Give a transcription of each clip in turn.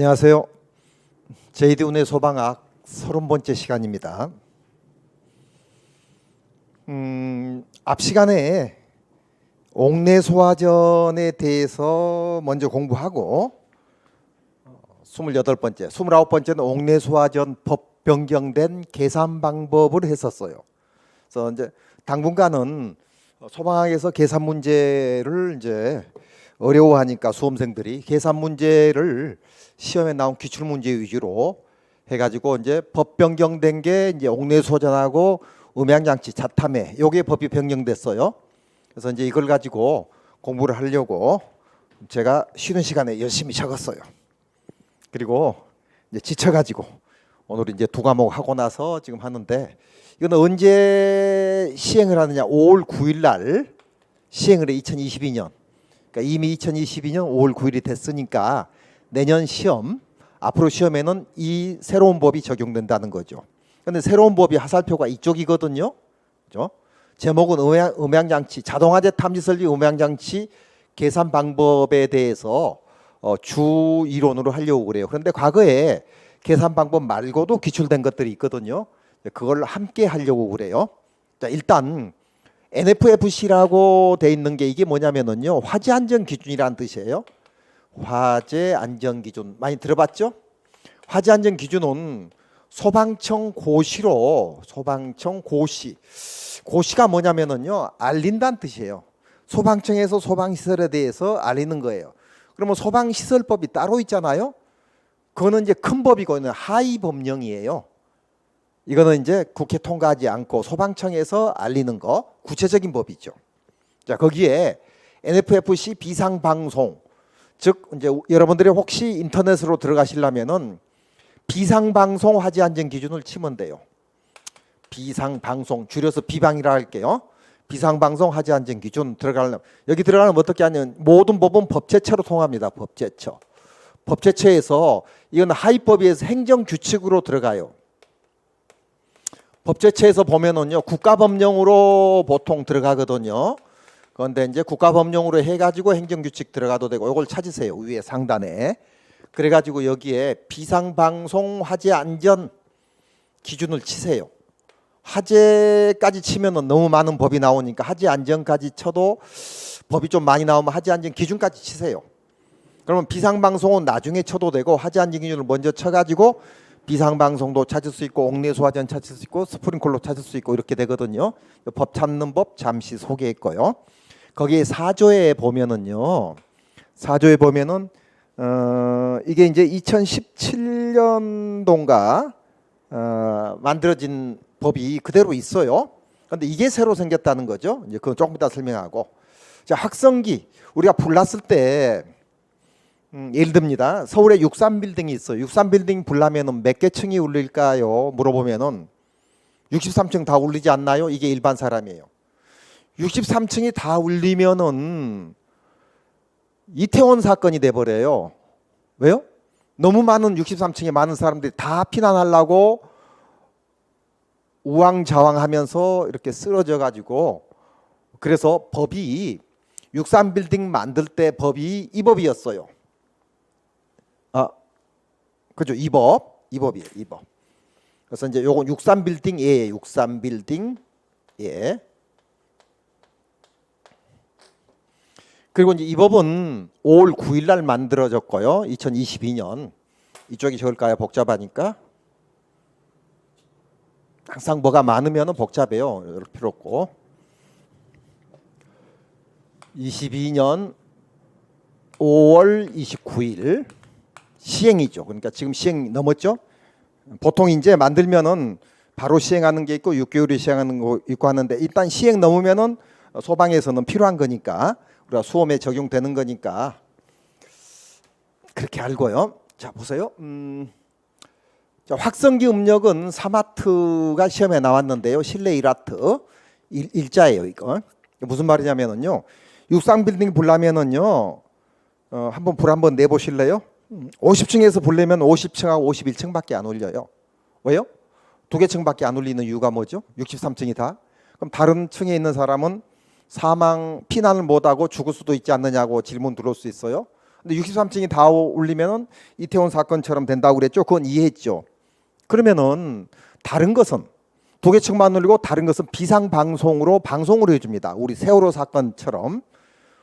안녕하세요. JD 운의 소방학 30번째 시간입니다. 앞 시간에 옥내소화전에 대해서 먼저 공부하고 28번째, 29번째는 옥내소화전 법 변경된 계산 방법을 했었어요. 그래서 이제 당분간은 소방학에서 계산 문제를 이제 어려워하니까 수험생들이 계산 문제를 시험에 나온 기출 문제 위주로 해가지고 이제 법 변경된 게 이제 옥내소전하고 음향장치 자탐회 요게 법이 변경됐어요. 그래서 이제 이걸 가지고 공부를 하려고 제가 쉬는 시간에 열심히 적었어요. 그리고 이제 지쳐가지고 오늘 이제 두 과목 하고 나서 지금 하는데 이건 언제 시행을 하느냐? 5월 9일 날 시행을 해. 2022년. 그러니까 이미 2022년 5월 9일이 됐으니까 내년 시험, 앞으로 시험에는 이 새로운 법이 적용된다는 거죠. 그런데 새로운 법이 하살표가 이쪽이거든요. 그렇죠? 제목은 음향장치, 자동화재 탐지 설비 음향장치 계산 방법에 대해서 주 이론으로 하려고 그래요. 그런데 과거에 계산 방법 말고도 기출된 것들이 있거든요. 그걸 함께 하려고 그래요. 자, 일단 NFFC라고 돼 있는 게 이게 뭐냐면은요, 화재 안전 기준이라는 뜻이에요. 화재 안전 기준 많이 들어봤죠? 화재 안전 기준은 소방청 고시로 고시가 뭐냐면은요, 알린다는 뜻이에요. 소방청에서 소방시설에 대해서 알리는 거예요. 그러면 소방시설법이 따로 있잖아요. 그거는 이제 큰 법이고 하위 법령이에요. 이거는 이제 국회 통과하지 않고 소방청에서 알리는 거, 구체적인 법이죠. 자, 거기에 NFFC 비상방송, 즉 이제 여러분들이 혹시 인터넷으로 들어가시려면은 비상방송 화재 안전 기준을 치면 돼요. 비상방송, 줄여서 비방이라 할게요. 비상방송 화재 안전 기준 들어가려면, 여기 들어가면 어떻게 하냐면 모든 법은 법제처로 통합니다. 법제처에서 이건 하위법에서 행정규칙으로 들어가요. 법제처에서 보면은요, 국가법령으로 보통 들어가거든요. 그런데 이제 국가법령으로 해가지고 행정규칙 들어가도 되고, 이걸 찾으세요. 위에 상단에. 그래가지고 여기에 비상방송 화재 안전 기준을 치세요. 화재까지 치면은 너무 많은 법이 나오니까 화재 안전까지 쳐도 법이 좀 많이 나오면 화재 안전 기준까지 치세요. 그러면 비상방송은 나중에 쳐도 되고 화재 안전 기준을 먼저 쳐가지고 비상방송도 찾을 수 있고 옥내소화전 찾을 수 있고 스프링클러 찾을 수 있고 이렇게 되거든요. 법 찾는 법 잠시 소개했고요. 거기에 4조에 보면은요. 4조에 보면은 이게 이제 2017년도인가 만들어진 법이 그대로 있어요. 그런데 이게 새로 생겼다는 거죠. 이제 그건 조금 이따 설명하고. 자, 확성기 우리가 불 났을 때 예를 듭니다. 서울에 63빌딩이 있어요. 63빌딩 불나면은 몇 개 층이 울릴까요? 물어보면은 63층 다 울리지 않나요? 이게 일반 사람이에요. 63층이 다 울리면은 이태원 사건이 돼 버려요. 왜요? 너무 많은 63층에 많은 사람들이 다 피난하려고 우왕좌왕하면서 이렇게 쓰러져 가지고, 그래서 법이 63빌딩 만들 때 법이 이 법이었어요. 그죠? 이 법이에요. 이 법. 그래서 이제 요건 63빌딩 예, 63빌딩 예. 그리고 이제 이 법은 5월 9일 날 만들어졌고요. 2022년. 이쪽이 적을까요? 복잡하니까. 항상 뭐가 많으면 복잡해요. 이럴 필요 없고. 22년 5월 29일 시행이죠. 그러니까 지금 시행 넘었죠. 보통 이제 만들면은 바로 시행하는 게 있고 6개월이 시행하는 거 있고 하는데, 일단 시행 넘으면은 소방에서는 필요한 거니까, 우리가 수험에 적용되는 거니까 그렇게 알고요. 자, 보세요. 자, 확성기 음력은 사마트가 시험에 나왔는데요. 실내 1와트 일자예요. 이거 무슨 말이냐면은요, 63빌딩 불나면은요, 한번 불 한번 내보실래요? 50층에서 불려면 50층하고 51층밖에 안 울려요. 왜요? 두 개 층밖에 안 울리는 이유가 뭐죠? 63층이 다. 그럼 다른 층에 있는 사람은 피난을 못하고 죽을 수도 있지 않느냐고 질문 들어올 수 있어요. 근데 63층이 다 올리면은 이태원 사건처럼 된다고 그랬죠. 그건 이해했죠. 그러면은 다른 것은 두 개 층만 올리고 다른 것은 비상 방송으로 방송을 해줍니다. 우리 세월호 사건처럼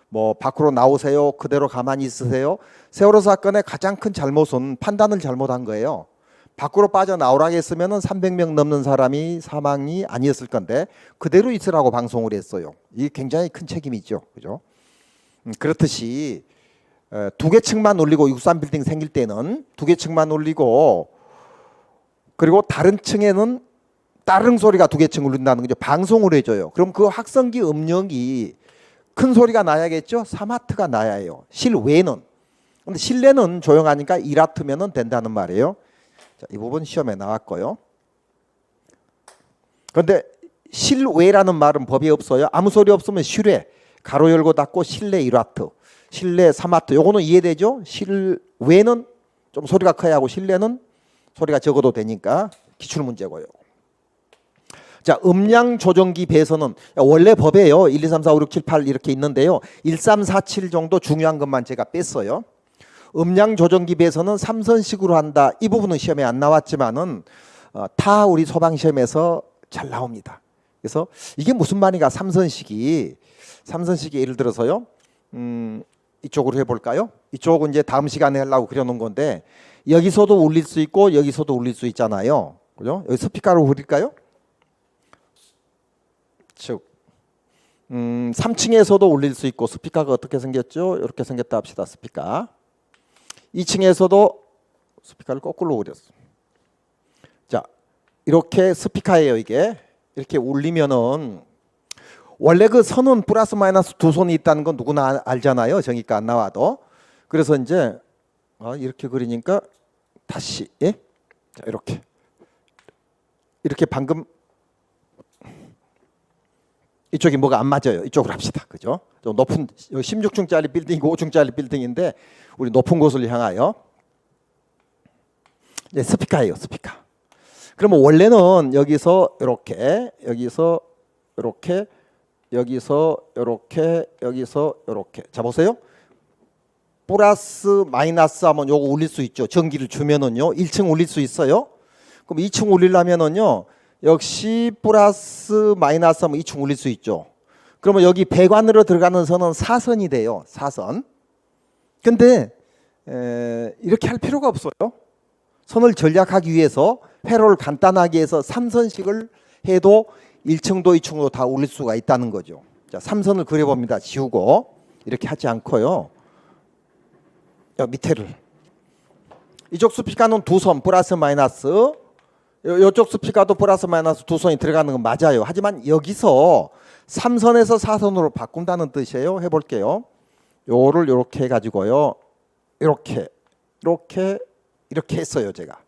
뭐 밖으로 나오세요. 그대로 가만히 있으세요. 세월호 사건의 가장 큰 잘못은 판단을 잘못한 거예요. 밖으로 빠져나오라고 했으면은 300명 넘는 사람이 사망이 아니었을 건데 그대로 있으라고 방송을 했어요. 이게 굉장히 큰 책임이죠. 그죠? 그렇듯이 두 개 층만 올리고 63빌딩 생길 때는 두 개 층만 올리고 그리고 다른 층에는 다른 소리가 두 개 층 울린다는 거죠. 방송을 해줘요. 그럼 그 확성기 음력이 큰 소리가 나야겠죠. 3와트가 나야 해요. 실외는. 근데 실내는 조용하니까 1와트면은 된다는 말이에요. 자, 이 부분 시험에 나왔고요. 그런데 실외라는 말은 법에 없어요. 아무 소리 없으면 실외. 가로 열고 닫고 실내 1와트, 실내 3와트. 요거는 이해되죠? 실외는 좀 소리가 커야 하고 실내는 소리가 적어도 되니까 기출 문제고요. 자, 음량 조정기 배선은 원래 법에요. 1, 2, 3, 4, 5, 6, 7, 8 이렇게 있는데요. 1, 3, 4, 7 정도 중요한 것만 제가 뺐어요. 음량 조정기 배선은 삼선식으로 한다. 이 부분은 시험에 안 나왔지만은 타 우리 소방 시험에서 잘 나옵니다. 그래서 이게 무슨 말인가? 삼선식이 예를 들어서요. 이쪽으로 해볼까요? 이쪽은 이제 다음 시간에 하려고 그려놓은 건데 여기서도 울릴 수 있고 여기서도 울릴 수 있잖아요. 그죠? 여기 스피커로 울릴까요? 즉 3층에서도 울릴 수 있고 스피커가 어떻게 생겼죠? 이렇게 생겼다 합시다. 스피커. 2층에서도 스피커를 거꾸로 울렸어. 자, 이렇게 스피커예요. 이게 이렇게 울리면은 원래 그 선은 플러스 마이너스 두 손이 있다는 건 누구나 알잖아요. 정의가 안 나와도. 그래서 이제 이렇게 그리니까 다시 예? 자, 이렇게 방금 이쪽이 뭐가 안 맞아요. 이쪽으로 합시다. 그죠? 좀 높은 16층짜리 빌딩이고 5층짜리 빌딩인데 우리 높은 곳을 향하여 네, 스피커예요. 스피커. 그러면 원래는 여기서 이렇게, 여기서 이렇게, 여기서 이렇게, 여기서 이렇게. 자 보세요. 플러스 마이너스 하면 요거 울릴 수 있죠. 전기를 주면은요. 1층 울릴 수 있어요. 그럼 2층 울리려면은요. 역시 플러스 마이너스 하면 2층 울릴 수 있죠. 그러면 여기 배관으로 들어가는 선은 사선이 돼요. 사선. 근데 이렇게 할 필요가 없어요. 선을 전략하기 위해서 회로를 간단하게 해서 3선식을 해도 1층도 2층도 다 울릴 수가 있다는 거죠. 자, 3선을 그려봅니다. 지우고 이렇게 하지 않고요. 밑에를 이쪽 스피커는 두 선 플러스 마이너스 이쪽 스피커도 플러스 마이너스 두 손이 들어가는 건 맞아요. 하지만 여기서 3선에서 4선으로 바꾼다는 뜻이에요. 해볼게요. 요를 이렇게 해가지고요. 이렇게 했어요. 제가.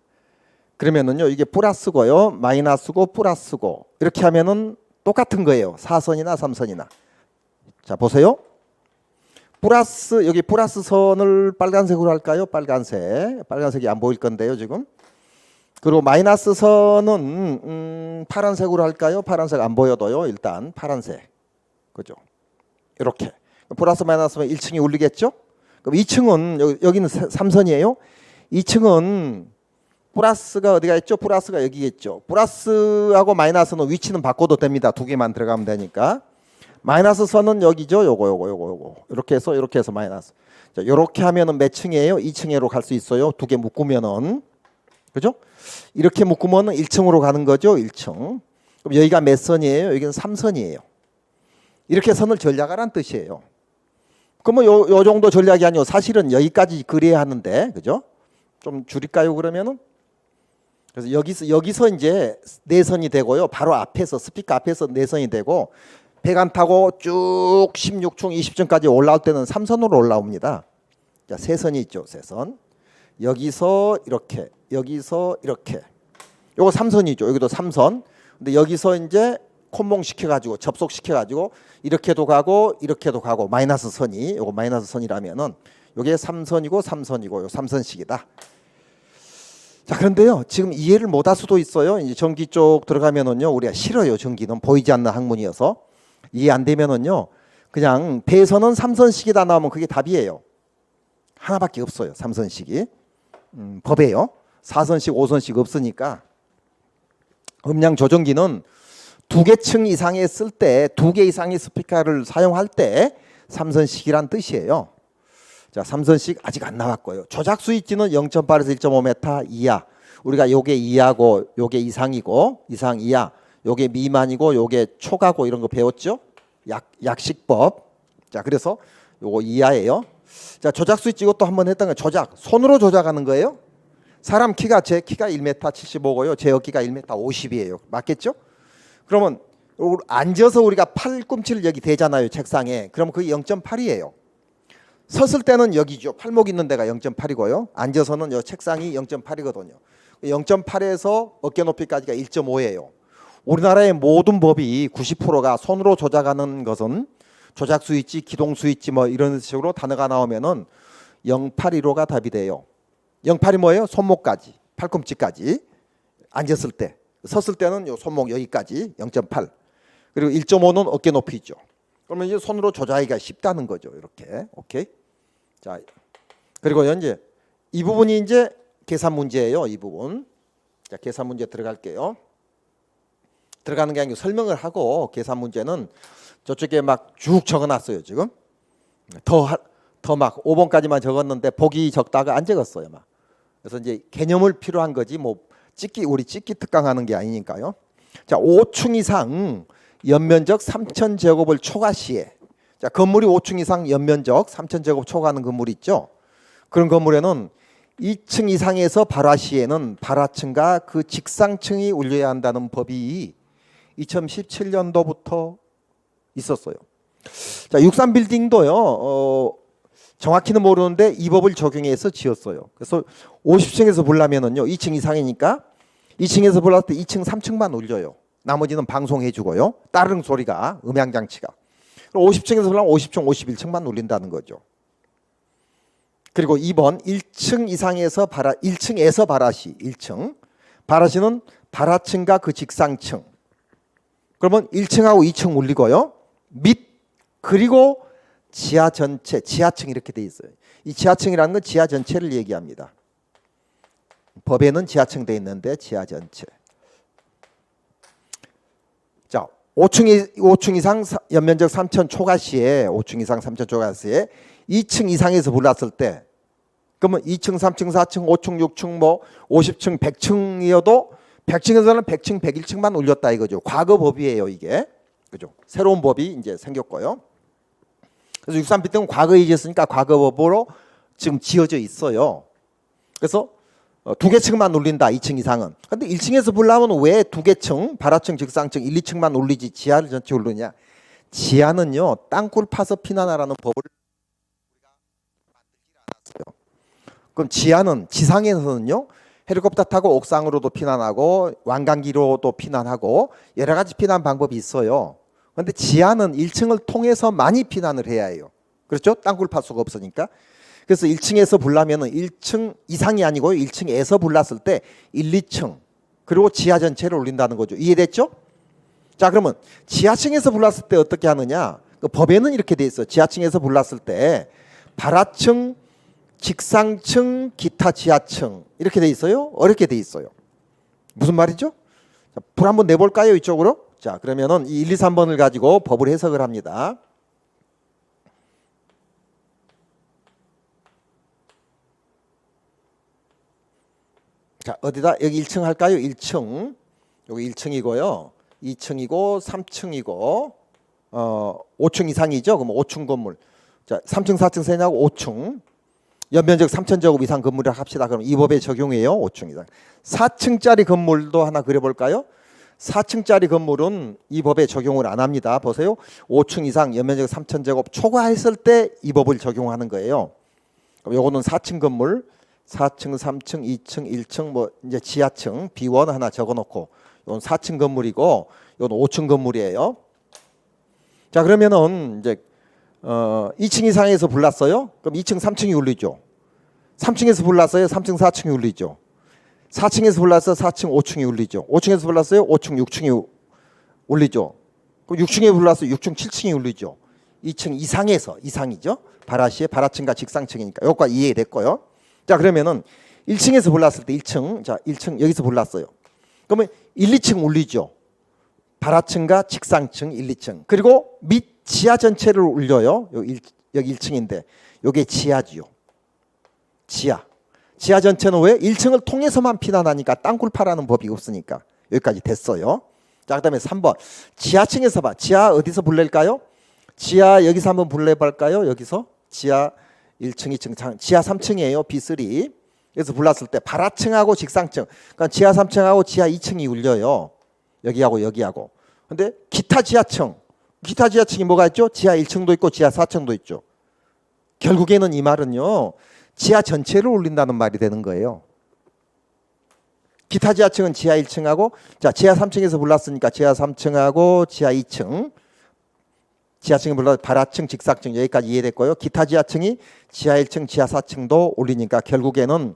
그러면은요. 이게 플러스고요. 마이너스고 플러스고 이렇게 하면은 똑같은 거예요. 4선이나 3선이나. 자 보세요. 플러스 여기 플러스 선을 빨간색으로 할까요? 빨간색이 안 보일 건데요. 지금. 그리고 마이너스 선은 파란색으로 할까요? 파란색 안 보여도요. 일단 파란색. 그죠? 이렇게. 플러스 마이너스면 1층이 울리겠죠? 그럼 2층은 여기는 3선이에요. 2층은 플러스가 어디가 있죠? 플러스가 여기겠죠. 플러스하고 마이너스는 위치는 바꿔도 됩니다. 두 개만 들어가면 되니까. 마이너스 선은 여기죠. 요거. 이렇게 해서 마이너스. 자, 이렇게 하면은 몇 층이에요? 2층으로 갈 수 있어요. 두 개 묶으면은. 그죠? 이렇게 묶으면 1층으로 가는 거죠. 1층. 그럼 여기가 몇 선이에요? 여기는 3선이에요. 이렇게 선을 전략하라는 뜻이에요. 그러면 요 정도 전략이 아니고 사실은 여기까지 그려야 하는데, 그죠? 좀 줄일까요? 그러면은 그래서 여기서 이제 4선이 되고요. 바로 앞에서 스피커 앞에서 4선이 되고 배관 타고 쭉 16층, 20층까지 올라올 때는 3선으로 올라옵니다. 자, 3선이 있죠. 3선. 여기서 이렇게, 여기서 이렇게. 요거 3선이죠. 여기도 3선. 근데 여기서 이제 콤몽 시켜가지고 접속시켜가지고 이렇게도 가고 마이너스 선이 요거 마이너스 선이라면은 요게 3선이고 3선이고 요 3선식이다. 자, 그런데요. 지금 이해를 못할 수도 있어요. 이제 전기 쪽 들어가면은요. 우리가 싫어요. 전기는 보이지 않는 학문이어서 이해 안 되면은요. 그냥 배선은 3선식이다 나오면 그게 답이에요. 하나밖에 없어요. 3선식이. 법에요. 4선식, 5선식 없으니까 음량 조정기는 2개 층 이상에 쓸 때 2개 이상의 스피커를 사용할 때 3선식이란 뜻이에요. 자, 3선식 아직 안 나왔고요. 조작 스위치는 0.8에서 1.5m 이하. 우리가 요게 이하고 요게 이상이고 이상 이하. 요게 미만이고 요게 초과고 이런 거 배웠죠? 약식법. 자, 그래서 요거 이하예요. 자, 조작 스위치 이것도 한번 했던 거 조작. 손으로 조작하는 거예요. 사람 키가 제 키가 1m 75고요. 제 어깨가 1m 50이에요. 맞겠죠? 그러면 앉아서 우리가 팔꿈치를 여기 대잖아요. 책상에. 그러면 그게 0.8이에요. 섰을 때는 여기죠. 팔목 있는 데가 0.8이고요. 앉아서는 요 책상이 0.8이거든요. 0.8에서 어깨 높이까지가 1.5예요. 우리나라의 모든 법이 90%가 손으로 조작하는 것은 조작 스위치, 기동 스위치 뭐 이런 식으로 단어가 나오면은 082로가 답이 돼요. 082 뭐예요? 손목까지, 팔꿈치까지 앉았을 때. 섰을 때는 요 손목 여기까지 0.8. 그리고 1.5는 어깨 높이죠. 그러면 이제 손으로 조작하기가 쉽다는 거죠. 이렇게. 오케이. 자, 그리고 이제 이 부분이 이제 계산 문제예요. 이 부분. 자, 계산 문제 들어갈게요. 들어가는 게 아니고 설명을 하고 계산 문제는 저쪽에 막 쭉 적어놨어요. 지금 더 막 5번까지만 적었는데 보기 적다가 안 적었어요. 막. 그래서 이제 개념을 필요한 거지 뭐 우리 찍기 특강하는 게 아니니까요. 자, 5층 이상 연면적 3,000제곱을 초과 시에, 자, 건물이 5층 이상 연면적 3,000제곱 초과하는 건물이 있죠. 그런 건물에는 2층 이상에서 발화 시에는 발화층과 그 직상층이 울려야 한다는 법이 2017년도부터 있었어요. 자, 63빌딩도요. 정확히는 모르는데 이 법을 적용해서 지었어요. 그래서 50층에서 보려면은요. 2층 이상이니까 2층에서 불렀을 때 2층, 3층만 울려요. 나머지는 방송해 주고요. 다른 소리가 음향 장치가. 50층에서 불러면 50층, 51층만 울린다는 거죠. 그리고 2번 1층 이상에서 1층에서 발화시 1층. 발화시는 발화층과 그 직상층. 그러면 1층하고 2층 울리고요. 밑 그리고 지하 전체, 지하층 이렇게 돼 있어요. 이 지하층이라는 건 지하 전체를 얘기합니다. 법에는 지하층 돼 있는데 지하 전체. 자, 5층 이상 연면적 3,000 초과 시에 5층 이상 3,000 초과 시에 2층 이상에서 불났을 때 그러면 2층, 3층, 4층, 5층, 6층 뭐 50층, 100층이어도 100층에서는 100층, 101층만 울렸다 이거죠. 과거 법이에요, 이게. 그죠? 새로운 법이 이제 생겼고요. 그래서 63빌딩은 과거에 지었으니까 과거 법으로 지금 지어져 있어요. 그래서 2개 층만 울린다. 2층 이상은. 근데 1층에서 보려면 왜 2개 층, 발화층, 직상층 1, 2층만 울리지 지하를 전체 울리냐? 지하는요. 땅굴 파서 피난하라는 법을 우리가 만들지 않았어요. 그럼 지하는 지상에서는요. 헬리콥터 타고 옥상으로도 피난하고 왕관기로도 피난하고 여러 가지 피난 방법이 있어요. 그런데 지하는 1층을 통해서 많이 피난을 해야 해요. 그렇죠? 땅굴 팔 수가 없으니까. 그래서 1층에서 불나면은 1층 이상이 아니고 1층에서 불났을 때 1, 2층 그리고 지하 전체를 울린다는 거죠. 이해됐죠? 자, 그러면 지하층에서 불났을 때 어떻게 하느냐? 그 법에는 이렇게 돼 있어요. 지하층에서 불났을 때 발화층, 직상층, 기타 지하층 이렇게 돼 있어요. 어렵게 돼 있어요. 무슨 말이죠? 자, 불 한번 내볼까요? 이쪽으로. 자, 그러면은 이 1, 2, 3번을 가지고 법을 해석을 합니다. 자, 어디다 여기 1층 할까요? 1층. 여기 1층이고요. 2층이고 3층이고 5층 이상이죠. 그럼 5층 건물. 자, 3층, 4층, 세냐고 5층. 연면적 3,000제곱 이상 건물을 합시다. 그럼 이 법에 적용해요. 5층 이상. 4층짜리 건물도 하나 그려볼까요? 4층짜리 건물은 이 법에 적용을 안 합니다. 보세요. 5층 이상 연면적 3,000제곱 초과했을 때 이 법을 적용하는 거예요. 그럼 요거는 4층 건물. 4층, 3층, 2층, 1층 뭐 이제 지하층 B1 하나 적어놓고 이건 4층 건물이고 이건 5층 건물이에요. 자, 그러면은 이제 2층 이상에서 불났어요. 그럼 2층, 3층이 울리죠. 3층에서 불났어요. 3층, 4층이 울리죠. 4층에서 불났어요. 4층, 5층이 울리죠. 5층에서 불났어요. 5층, 6층이 울리죠. 그럼 6층에 불났어요. 6층, 7층이 울리죠. 2층 이상에서 이상이죠. 발화시의 발화층과 직상층이니까 여기까지 이해됐고요. 자 그러면은 1층에서 불났을 때 1층 자 1층 여기서 불났어요. 그러면 1, 2층 울리죠. 발화층과 직상층 1, 2층 그리고 밑 지하 전체를 울려요. 여기 1층인데 요게 지하지요. 지하 전체는 왜? 1층을 통해서만 피난하니까 땅굴파라는 법이 없으니까 여기까지 됐어요. 자 그다음에 3번 지하층에서 봐. 지하 어디서 불낼까요? 지하 여기서 한번 불러볼까요? 여기서 지하 1층, 2층, 지하 3층이에요. B3. 그래서 불났을 때 발화층하고 직상층. 그러니까 지하 3층하고 지하 2층이 울려요. 여기하고 여기하고. 근데 기타 지하층이 뭐가 있죠? 지하 1층도 있고 지하 4층도 있죠. 결국에는 이 말은요. 지하 전체를 울린다는 말이 되는 거예요. 기타 지하층은 지하 1층하고 자 지하 3층에서 불났으니까 지하 3층하고 지하 2층 지하층이 불러 발화층, 직사층 여기까지 이해됐고요. 기타 지하층이 지하 1층, 지하 4층도 울리니까 결국에는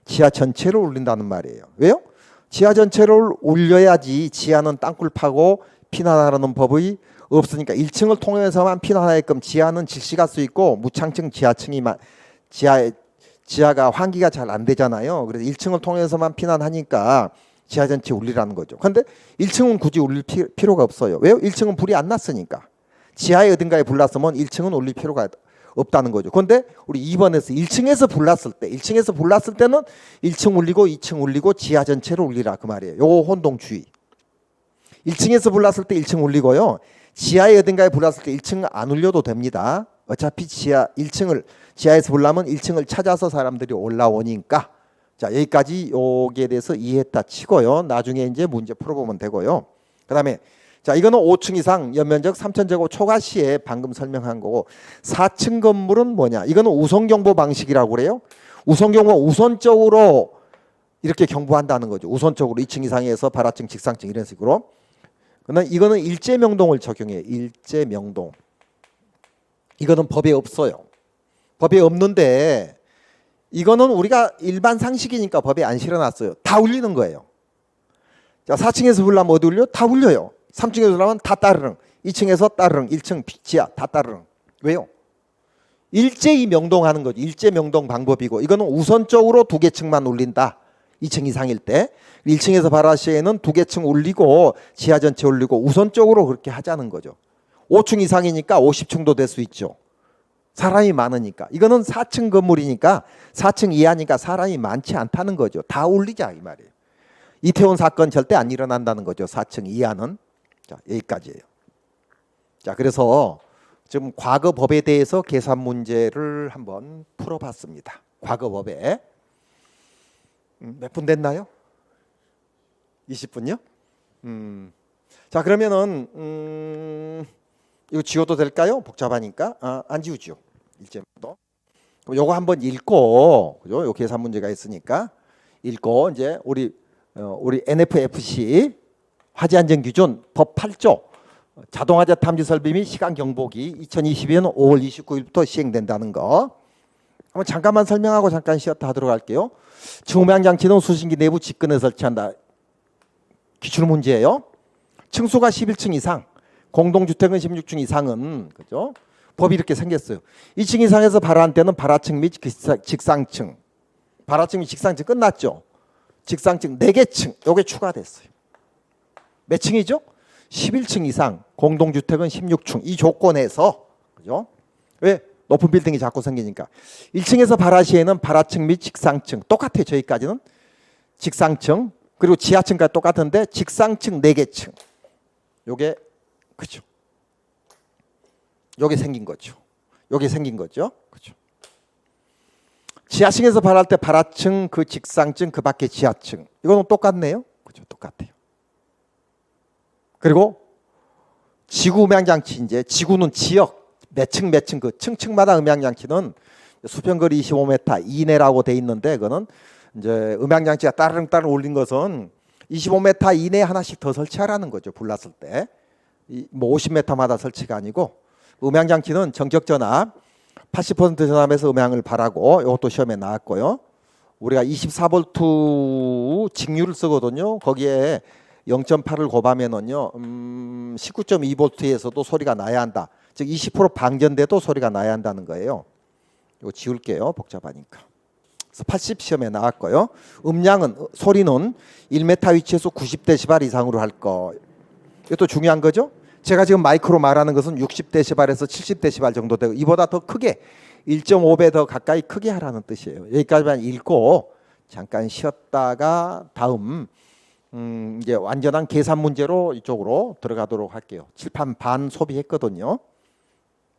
지하 전체를 울린다는 말이에요. 왜요? 지하 전체를 울려야지 지하는 땅굴 파고 피난하라는 법이 없으니까 1층을 통해서만 피난하게끔 지하는 질식할 수 있고 무창층 지하층이 지하가 환기가 잘 안 되잖아요. 그래서 1층을 통해서만 피난하니까 지하 전체 울리라는 거죠. 그런데 1층은 굳이 울릴 필요가 없어요. 왜요? 1층은 불이 안 났으니까. 지하에 어딘가에 불났으면 1층은 울릴 필요가 없다는 거죠. 그런데 우리 2번에서 1층에서 불났을 때는 1층 울리고 2층 울리고 지하 전체를 울리라 그 말이에요. 요거 혼동주의. 1층에서 불났을 때 1층 울리고요. 지하에 어딘가에 불났을 때 1층 안 울려도 됩니다. 어차피 지하에서 불나면 1층을 찾아서 사람들이 올라오니까 자 여기까지 여기에 대해서 이해했다 치고요. 나중에 이제 문제 풀어보면 되고요. 그다음에 자 이거는 5층 이상 연면적 3,000제곱 초과 시에 방금 설명한 거고 4층 건물은 뭐냐? 이거는 우선 경보 방식이라고 그래요. 우선 경보 우선적으로 이렇게 경보한다는 거죠. 우선적으로 2층 이상에서 발화층, 직상층 이런 식으로. 그러나 이거는 일제 명동을 적용해요. 일제 명동. 이거는 법에 없어요. 법에 없는데 이거는 우리가 일반 상식이니까 법에 안 실어놨어요. 다 울리는 거예요. 자 4층에서 불나면 어디 울려? 다 울려요. 3층에서 불나면 다 따르릉. 2층에서 따르릉. 1층 지하 다 따르릉. 왜요? 일제히 명동하는 거죠. 일제 명동 방법이고 이거는 우선적으로 2개 층만 울린다. 2층 이상일 때 1층에서 발화 시에는 2개 층 울리고 지하 전체 울리고 우선적으로 그렇게 하자는 거죠. 5층 이상이니까 50층도 될 수 있죠. 사람이 많으니까. 이거는 4층 건물이니까 4층 이하니까 사람이 많지 않다는 거죠. 다 울리자 이 말이에요. 이태원 사건 절대 안 일어난다는 거죠. 4층 이하는. 자 여기까지예요. 자 그래서 지금 과거 법에 대해서 계산 문제를 한번 풀어봤습니다. 과거 법에 몇 분 됐나요? 20분요? 자 그러면은 이거 지워도 될까요? 복잡하니까 안 지우죠. 일제도. 그럼 요거 한번 읽고 그죠? 요 계산 문제가 있으니까 읽고 이제 우리 NFFC 화재 안전 기준 법 8조 자동화재 탐지 설비 및 시간 경보기 2022년 5월 29일부터 시행된다는 거. 한번 잠깐만 설명하고 잠깐 쉬었다 하도록 할게요. 중음향 장치는 수신기 내부 직근에 설치한다. 기출 문제예요. 층수가 11층 이상, 공동주택은 16층 이상은 그죠? 법이 이렇게 생겼어요. 2층 이상에서 발화한 때는 발화층 및 직상층, 발화층 및 직상층 끝났죠. 직상층 4개 층, 요게 추가됐어요. 몇 층이죠? 11층 이상, 공동주택은 16층. 이 조건에서 그죠? 왜? 높은 빌딩이 자꾸 생기니까 1층에서 발화 시에는 발화층 및 직상층 똑같아요. 저희까지는 직상층 그리고 지하층까지 똑같은데 직상층 4개 층. 요게 그죠? 요게 생긴 거죠. 요게 생긴 거죠. 그죠? 지하층에서 발화할 때 발화층 그 직상층 그 밖에 지하층. 이거는 똑같네요. 그죠? 똑같아요. 그리고 지구 음향 장치 이제 지구는 지역 몇 층 그 층층마다 음향 장치는 수평거리 25m 이내라고 돼 있는데 그거는 이제 음향 장치가 따르릉 올린 것은 25m 이내에 하나씩 더 설치하라는 거죠. 불났을 때. 뭐 50m마다 설치가 아니고 음향 장치는 전격 전압 80% 전압에서 음향을 발하고 이것도 시험에 나왔고요. 우리가 24V 직류를 쓰거든요. 거기에 0.8을 곱하면은요 19.2V에서도 소리가 나야 한다. 즉 20% 방전돼도 소리가 나야 한다는 거예요. 이거 지울게요. 복잡하니까. 그래서 80 시험에 나왔고요. 음량은 소리는 1m 위치에서 90dB 이상으로 할 거. 이것도 중요한 거죠. 제가 지금 마이크로 말하는 것은 60dB에서 70dB 정도 되고 이보다 더 크게 1.5배 더 가까이 크게 하라는 뜻이에요. 여기까지만 읽고 잠깐 쉬었다가 다음 이제 완전한 계산 문제로 이쪽으로 들어가도록 할게요. 칠판 반 소비했거든요.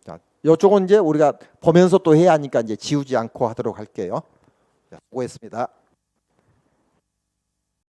자, 이쪽은 이제 우리가 보면서 또 해야 하니까 이제 지우지 않고 하도록 할게요. 자, 수고했습니다.